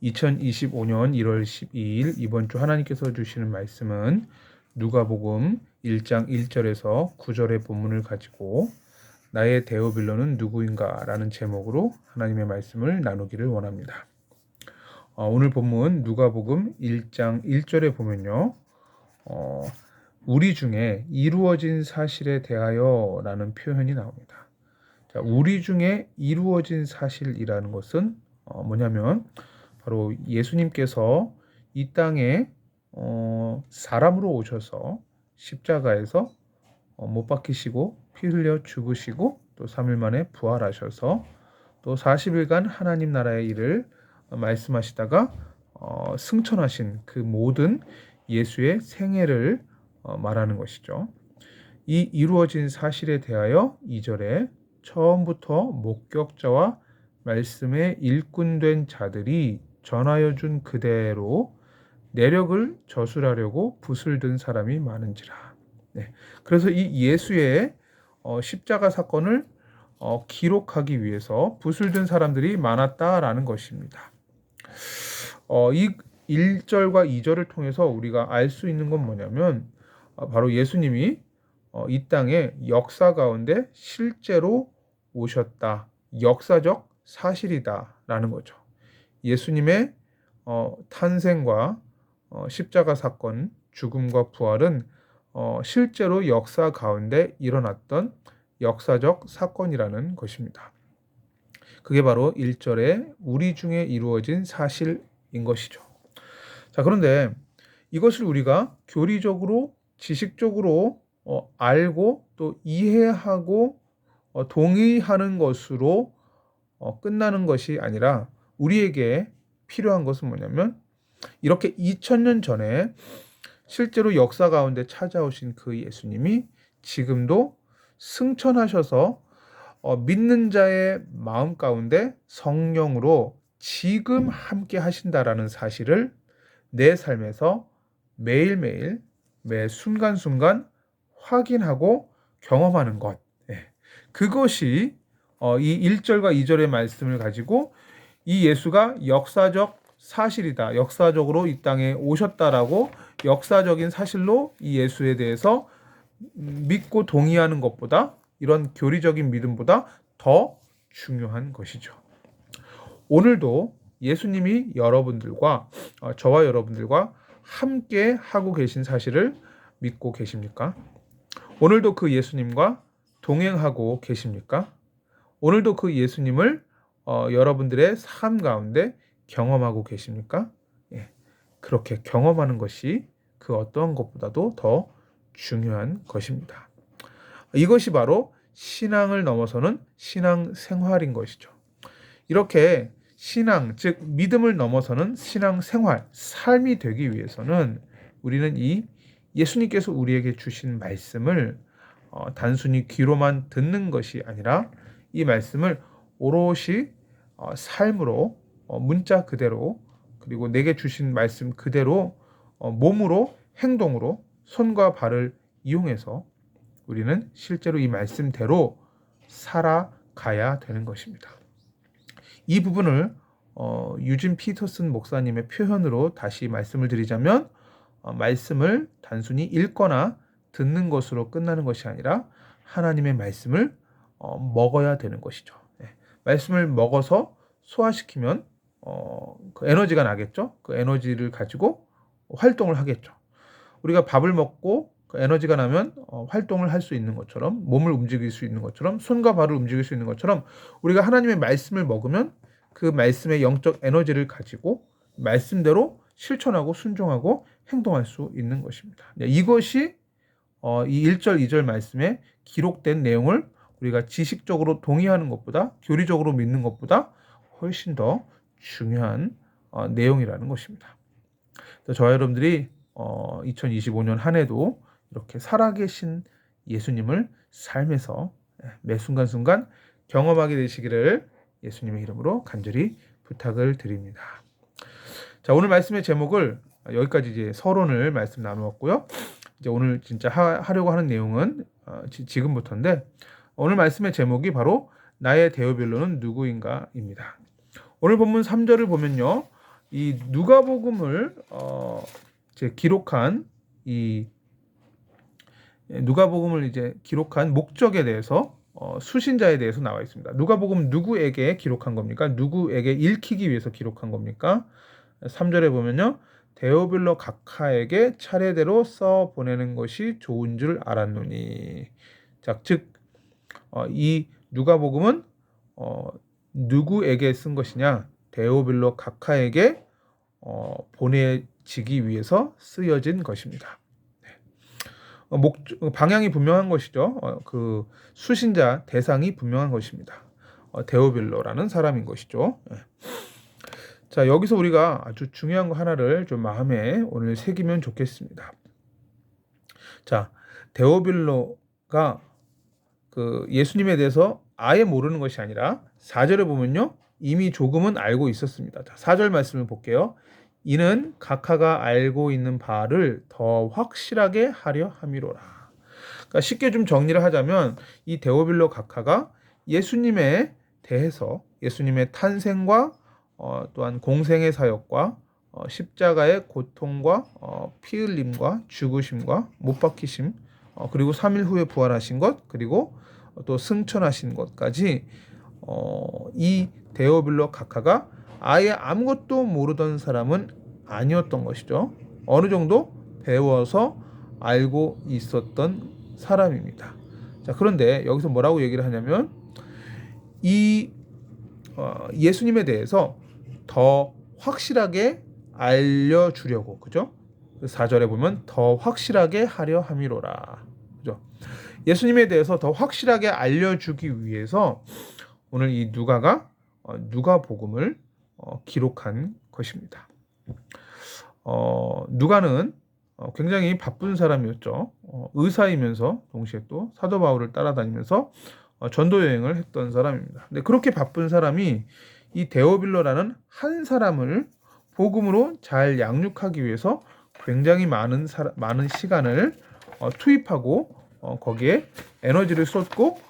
2025년 1월 12일 이번 주 하나님께서 주시는 말씀은 누가복음 1장 1절에서 9절의 본문을 가지고 나의 데오빌로는 누구인가 라는 제목으로 하나님의 말씀을 나누기를 원합니다. 오늘 본문 누가복음 1장 1절에 보면요. 우리 중에 이루어진 사실에 대하여 라는 표현이 나옵니다. 자, 우리 중에 이루어진 사실이라는 것은 뭐냐면 바로 예수님께서 이 땅에 사람으로 오셔서 십자가에서 못 박히시고 피 흘려 죽으시고 또 3일 만에 부활하셔서 또 40일간 하나님 나라의 일을 말씀하시다가 승천하신 그 모든 예수의 생애를 말하는 것이죠. 이 이루어진 사실에 대하여 2절에 처음부터 목격자와 말씀에 일꾼된 자들이 전하여 준 그대로 내력을 저술하려고 붓을 든 사람이 많은지라. 네. 그래서 이 예수의 십자가 사건을 기록하기 위해서 붓을 든 사람들이 많았다라는 것입니다. 이 1절과 2절을 통해서 우리가 알 수 있는 건 뭐냐면 바로 예수님이 이 땅에 역사 가운데 실제로 오셨다. 역사적 사실이다라는 거죠. 예수님의 탄생과 십자가 사건, 죽음과 부활은 실제로 역사 가운데 일어났던 역사적 사건이라는 것입니다. 그게 바로 1절에 우리 중에 이루어진 사실인 것이죠. 자, 그런데 이것을 우리가 교리적으로, 지식적으로 알고 또 이해하고 동의하는 것으로 끝나는 것이 아니라 우리에게 필요한 것은 뭐냐면 이렇게 2000년 전에 실제로 역사 가운데 찾아오신 그 예수님이 지금도 승천하셔서 믿는 자의 마음 가운데 성령으로 지금 함께 하신다라는 사실을 내 삶에서 매일매일 매 순간순간 확인하고 경험하는 것. 그것이 이 1절과 2절의 말씀을 가지고 이 예수가 역사적 사실이다. 역사적으로 이 땅에 오셨다라고 역사적인 사실로 이 예수에 대해서 믿고 동의하는 것보다 이런 교리적인 믿음보다 더 중요한 것이죠. 오늘도 예수님이 여러분들과 저와 여러분들과 함께 하고 계신 사실을 믿고 계십니까? 오늘도 그 예수님과 동행하고 계십니까? 오늘도 그 예수님을 여러분들의 삶 가운데 경험하고 계십니까? 그렇게 경험하는 것이 그 어떤 것보다도 더 중요한 것입니다. 이것이 바로 신앙을 넘어서는 신앙 생활인 것이죠. 이렇게 신앙, 즉 믿음을 넘어서는 신앙 생활, 삶이 되기 위해서는 우리는 이 예수님께서 우리에게 주신 말씀을 단순히 귀로만 듣는 것이 아니라 이 말씀을 오롯이 삶으로 문자 그대로 그리고 내게 주신 말씀 그대로 몸으로 행동으로 손과 발을 이용해서 우리는 실제로 이 말씀대로 살아가야 되는 것입니다. 이 부분을 유진 피터슨 목사님의 표현으로 다시 말씀을 드리자면 말씀을 단순히 읽거나 듣는 것으로 끝나는 것이 아니라 하나님의 말씀을 먹어야 되는 것이죠. 말씀을 먹어서 소화시키면 그 에너지가 나겠죠. 그 에너지를 가지고 활동을 하겠죠. 우리가 밥을 먹고 그 에너지가 나면 활동을 할 수 있는 것처럼 몸을 움직일 수 있는 것처럼 손과 발을 움직일 수 있는 것처럼 우리가 하나님의 말씀을 먹으면 그 말씀의 영적 에너지를 가지고 말씀대로 실천하고 순종하고 행동할 수 있는 것입니다. 이것이 이 1절, 2절 말씀에 기록된 내용을 우리가 지식적으로 동의하는 것보다 교리적으로 믿는 것보다 훨씬 더 중요한 내용이라는 것입니다. 저와 여러분들이 2025년 한 해도 이렇게 살아계신 예수님을 삶에서 매 순간순간 경험하게 되시기를 예수님의 이름으로 간절히 부탁을 드립니다. 자, 오늘 말씀의 제목을 여기까지 이제 서론을 말씀 나누었고요. 이제 오늘 진짜 하려고 하는 내용은 지금부터인데 오늘 말씀의 제목이 바로 나의 데오빌로는 누구인가입니다. 오늘 본문 3절을 보면요. 이 누가복음을 이제 기록한 이 누가복음을 이제 기록한 목적에 대해서 수신자에 대해서 나와 있습니다. 누가복음 누구에게 기록한 겁니까? 누구에게 읽히기 위해서 기록한 겁니까? 3절에 보면요. 데오빌로 각하에게 차례대로 써 보내는 것이 좋은 줄 알았노니. 자, 즉 이 누가복음은 누구에게 쓴 것이냐? 데오빌로 각하에게 보내지기 위해서 쓰여진 것입니다. 방향이 분명한 것이죠. 그 수신자 대상이 분명한 것입니다. 데오빌로라는 사람인 것이죠. 자, 여기서 우리가 아주 중요한 거 하나를 좀 마음에 오늘 새기면 좋겠습니다. 자, 데오빌로가 그 예수님에 대해서 아예 모르는 것이 아니라 4절에 보면요. 이미 조금은 알고 있었습니다. 자, 4절 말씀을 볼게요. 이는 각하가 알고 있는 바를 더 확실하게 하려 함이로라. 그러니까 쉽게 좀 정리를 하자면 이 데오빌로 각하가 예수님에 대해서 예수님의 탄생과 또한 공생의 사역과 십자가의 고통과 피 흘림과 죽으심과 못 박히심 그리고 3일 후에 부활하신 것 그리고 또 승천하신 것까지 이 데오빌로 각하가 아예 아무것도 모르던 사람은 아니었던 것이죠. 어느 정도 배워서 알고 있었던 사람입니다. 자, 그런데 여기서 뭐라고 얘기를 하냐면 이 예수님에 대해서 더 확실하게 알려주려고, 그죠? 4절에 보면 더 확실하게 하려 함이로라. 그죠? 예수님에 대해서 더 확실하게 알려주기 위해서 오늘 이 누가가 누가복음을 기록한 것입니다. 누가는 굉장히 바쁜 사람이었죠. 의사이면서 동시에 또 사도 바울을 따라다니면서 전도 여행을 했던 사람입니다. 근데 그렇게 바쁜 사람이 이 데오빌로라는 한 사람을 복음으로 잘 양육하기 위해서 굉장히 많은 시간을 투입하고 거기에 에너지를 쏟고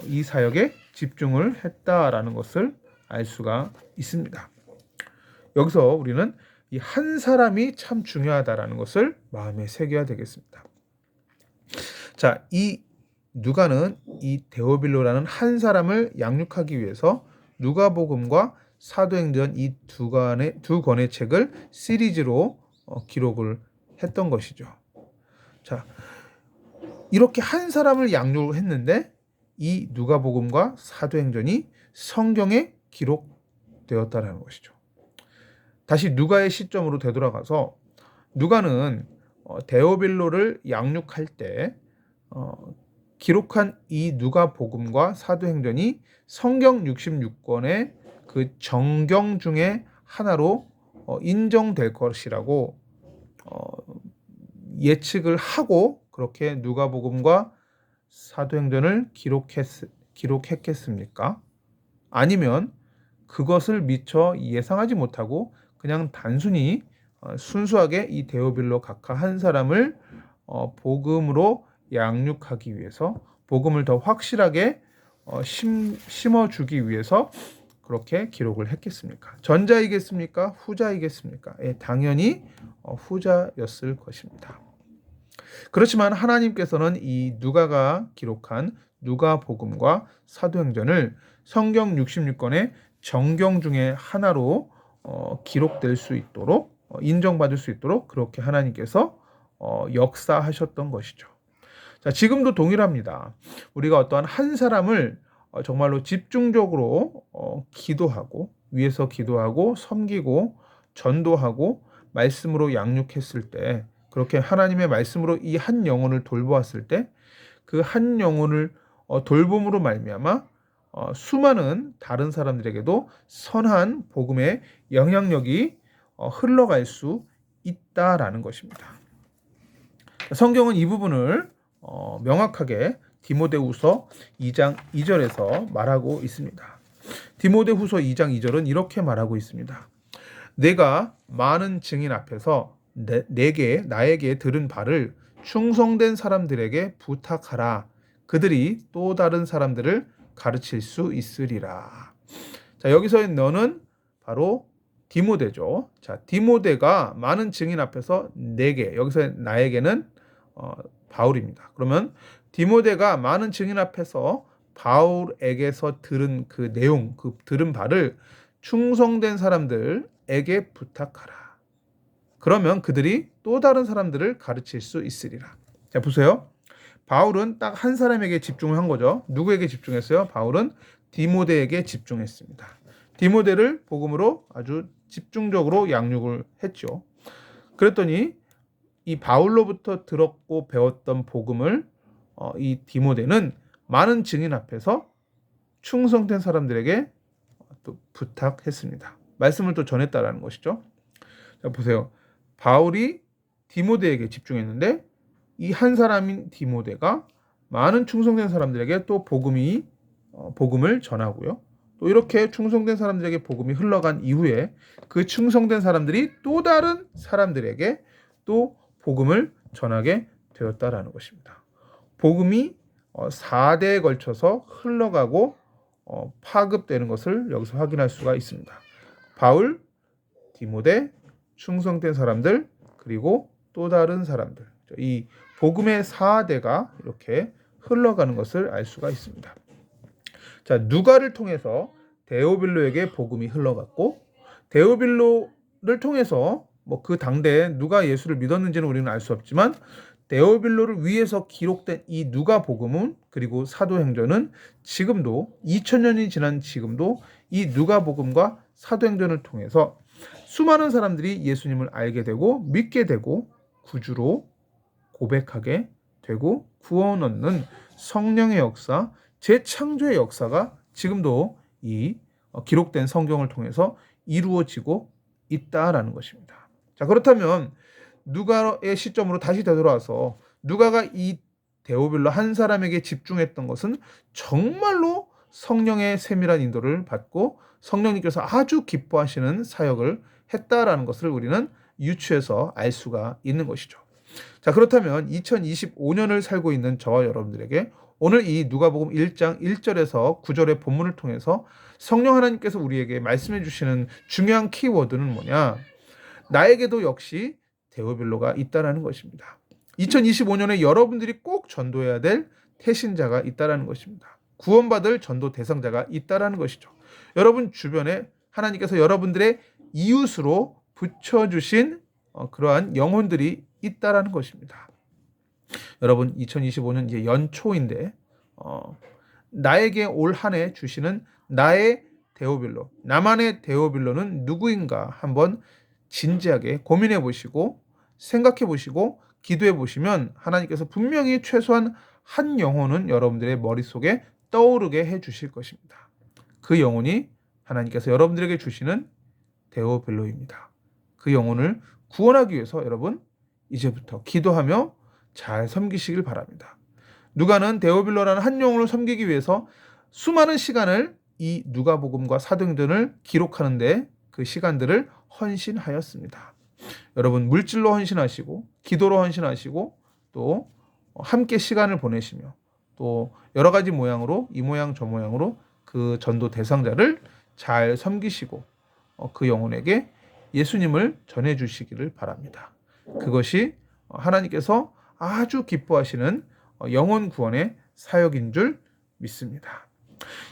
이 사역에 집중을 했다라는 것을 알 수가 있습니다. 여기서 우리는 이 한 사람이 참 중요하다라는 것을 마음에 새겨야 되겠습니다. 자, 이 누가는 이 데오빌로라는 한 사람을 양육하기 위해서 누가복음과 사도행전 이 두 권의 책을 시리즈로 기록을 했던 것이죠. 자, 이렇게 한 사람을 양육을 했는데 이 누가복음과 사도행전이 성경에 기록되었다는 것이죠. 다시 누가의 시점으로 되돌아가서 누가는 데오빌로를 양육할 때 기록한 이 누가복음과 사도행전이 성경 66권의 그 정경 중에 하나로 인정될 것이라고 예측을 하고 그렇게 누가복음과 사도행전을 기록했겠습니까? 아니면 그것을 미처 예상하지 못하고 그냥 단순히 순수하게 이 데오빌로 각하 한 사람을 복음으로 양육하기 위해서 복음을 더 확실하게 심어주기 위해서 그렇게 기록을 했겠습니까? 전자이겠습니까? 후자이겠습니까? 당연히 후자였을 것입니다. 그렇지만 하나님께서는 이 누가가 기록한 누가복음과 사도행전을 성경 66권의 정경 중에 하나로 기록될 수 있도록 인정받을 수 있도록 그렇게 하나님께서 역사하셨던 것이죠. 자, 지금도 동일합니다. 우리가 어떠한 한 사람을 정말로 집중적으로 기도하고 위에서 기도하고 섬기고 전도하고 말씀으로 양육했을 때 그렇게 하나님의 말씀으로 이 한 영혼을 돌보았을 때 그 한 영혼을 돌봄으로 말미암아 수많은 다른 사람들에게도 선한 복음의 영향력이 흘러갈 수 있다라는 것입니다. 성경은 이 부분을 명확하게 디모데후서 2장 2절에서 말하고 있습니다. 디모데후서 2장 2절은 이렇게 말하고 있습니다. 내가 많은 증인 앞에서 나에게 들은 바를 충성된 사람들에게 부탁하라. 그들이 또 다른 사람들을 가르칠 수 있으리라. 자, 여기서의 너는 바로 디모데죠. 자, 디모데가 많은 증인 앞에서 내게, 여기서 나에게는 바울입니다. 그러면 디모데가 많은 증인 앞에서 바울에게서 들은 그 내용, 그 들은 바를 충성된 사람들에게 부탁하라. 그러면 그들이 또 다른 사람들을 가르칠 수 있으리라. 자, 보세요. 바울은 딱 한 사람에게 집중을 한 거죠. 누구에게 집중했어요? 바울은 디모데에게 집중했습니다. 디모데를 복음으로 아주 집중적으로 양육을 했죠. 그랬더니 이 바울로부터 들었고 배웠던 복음을 이 디모데는 많은 증인 앞에서 충성된 사람들에게 또 부탁했습니다. 말씀을 또 전했다라는 것이죠. 자, 보세요. 바울이 디모데에게 집중했는데 이 한 사람인 디모데가 많은 충성된 사람들에게 또 복음을 전하고요. 또 이렇게 충성된 사람들에게 복음이 흘러간 이후에 그 충성된 사람들이 또 다른 사람들에게 또 복음을 전하게 되었다라는 것입니다. 복음이 4대에 걸쳐서 흘러가고 파급되는 것을 여기서 확인할 수가 있습니다. 바울, 디모데, 충성된 사람들, 그리고 또 다른 사람들. 이 복음의 4대가 이렇게 흘러가는 것을 알 수가 있습니다. 자, 누가를 통해서 데오빌로에게 복음이 흘러갔고, 데오빌로를 통해서 그 당대에 누가 예수를 믿었는지는 우리는 알 수 없지만 데오빌로를 위해서 기록된 이 누가복음은, 그리고 사도행전은 지금도 2000년이 지난 지금도 이 누가복음과 사도행전을 통해서 수많은 사람들이 예수님을 알게 되고 믿게 되고 구주로 고백하게 되고 구원 얻는 성령의 역사, 재창조의 역사가 지금도 이 기록된 성경을 통해서 이루어지고 있다라는 것입니다. 자, 그렇다면 누가의 시점으로 다시 되돌아와서 누가가 이 데오빌로 한 사람에게 집중했던 것은 정말로 성령의 세밀한 인도를 받고 성령님께서 아주 기뻐하시는 사역을 했다라는 것을 우리는 유추해서 알 수가 있는 것이죠. 자, 그렇다면 2025년을 살고 있는 저와 여러분들에게 오늘 이 누가복음 1장 1절에서 9절의 본문을 통해서 성령 하나님께서 우리에게 말씀해 주시는 중요한 키워드는 뭐냐? 나에게도 역시 데오빌로가 있다라는 것입니다. 2025년에 여러분들이 꼭 전도해야 될 태신자가 있다라는 것입니다. 구원받을 전도 대상자가 있다라는 것이죠. 여러분 주변에 하나님께서 여러분들의 이웃으로 붙여주신 그러한 영혼들이 있다라는 것입니다. 여러분 2025년 이제 연초인데 나에게 올 한 해 주시는 나의 데오빌로, 나만의 데오빌로는 누구인가 한번 진지하게 고민해 보시고 생각해 보시고 기도해 보시면 하나님께서 분명히 최소한 한 영혼은 여러분들의 머릿속에 떠오르게 해 주실 것입니다. 그 영혼이 하나님께서 여러분들에게 주시는 데오빌로입니다. 그 영혼을 구원하기 위해서 여러분 이제부터 기도하며 잘 섬기시길 바랍니다. 누가는 데오빌로라는 한 영혼을 섬기기 위해서 수많은 시간을 이 누가복음과 사도행전을 기록하는데 그 시간들을 헌신하였습니다. 여러분 물질로 헌신하시고 기도로 헌신하시고 또 함께 시간을 보내시며 또 여러 가지 모양으로 이 모양 저 모양으로 그 전도 대상자를 잘 섬기시고 그 영혼에게 예수님을 전해주시기를 바랍니다. 그것이 하나님께서 아주 기뻐하시는 영혼 구원의 사역인 줄 믿습니다.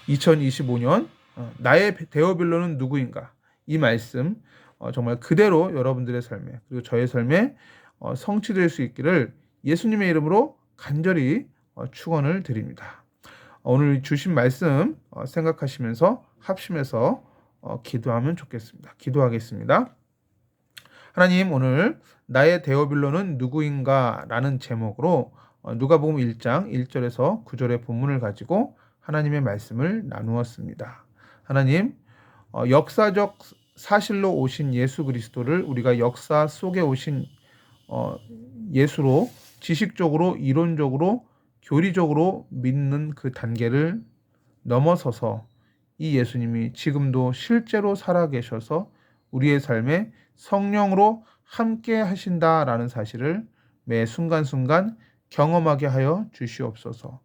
2025년 나의 데오빌로는 누구인가? 이 말씀 정말 그대로 여러분들의 삶에 그리고 저의 삶에 성취될 수 있기를 예수님의 이름으로 간절히 축원을 드립니다. 오늘 주신 말씀 생각하시면서 합심해서 기도하면 좋겠습니다. 기도하겠습니다. 하나님, 오늘 나의 데오빌로는 누구인가 라는 제목으로 누가복음 1장 1절에서 9절의 본문을 가지고 하나님의 말씀을 나누었습니다. 하나님, 역사적 사실로 오신 예수 그리스도를 우리가 역사 속에 오신 예수로 지식적으로 이론적으로 교리적으로 믿는 그 단계를 넘어서서 이 예수님이 지금도 실제로 살아계셔서 우리의 삶에 성령으로 함께 하신다라는 사실을 매 순간순간 경험하게 하여 주시옵소서.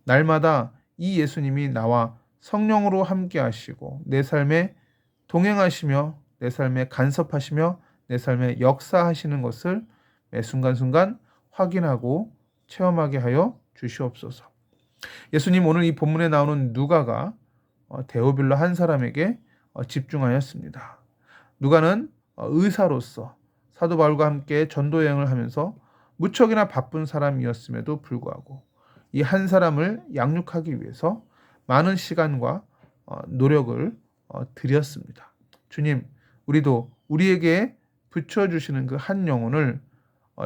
날마다 이 예수님이 나와 성령으로 함께 하시고 내 삶에 동행하시며 내 삶에 간섭하시며 내 삶에 역사하시는 것을 매 순간순간 확인하고 체험하게 하여 주시옵소서. 예수님 오늘 이 본문에 나오는 누가가 데오빌로 한 사람에게 집중하였습니다. 누가는 의사로서 사도 바울과 함께 전도 여행을 하면서 무척이나 바쁜 사람이었음에도 불구하고 이 한 사람을 양육하기 위해서 많은 시간과 노력을 들였습니다. 주님, 우리도 우리에게 붙여주시는 그 한 영혼을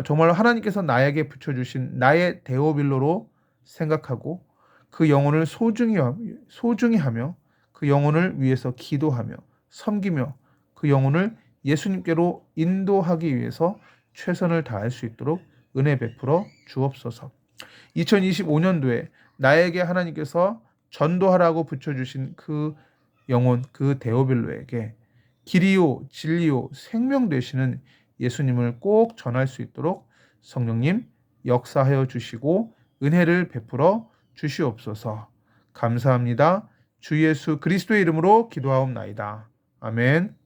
정말로 하나님께서 나에게 붙여주신 나의 데오빌로로 생각하고 그 영혼을 소중히 하며 그 영혼을 위해서 기도하며 섬기며 그 영혼을 예수님께로 인도하기 위해서 최선을 다할 수 있도록 은혜 베풀어 주옵소서. 2025년도에 나에게 하나님께서 전도하라고 붙여주신 그 영혼, 그 데오빌로에게 길이요, 진리요, 생명 되시는 예수님을 꼭 전할 수 있도록 성령님 역사하여 주시고 은혜를 베풀어 주시옵소서. 감사합니다. 주 예수 그리스도의 이름으로 기도하옵나이다. 아멘.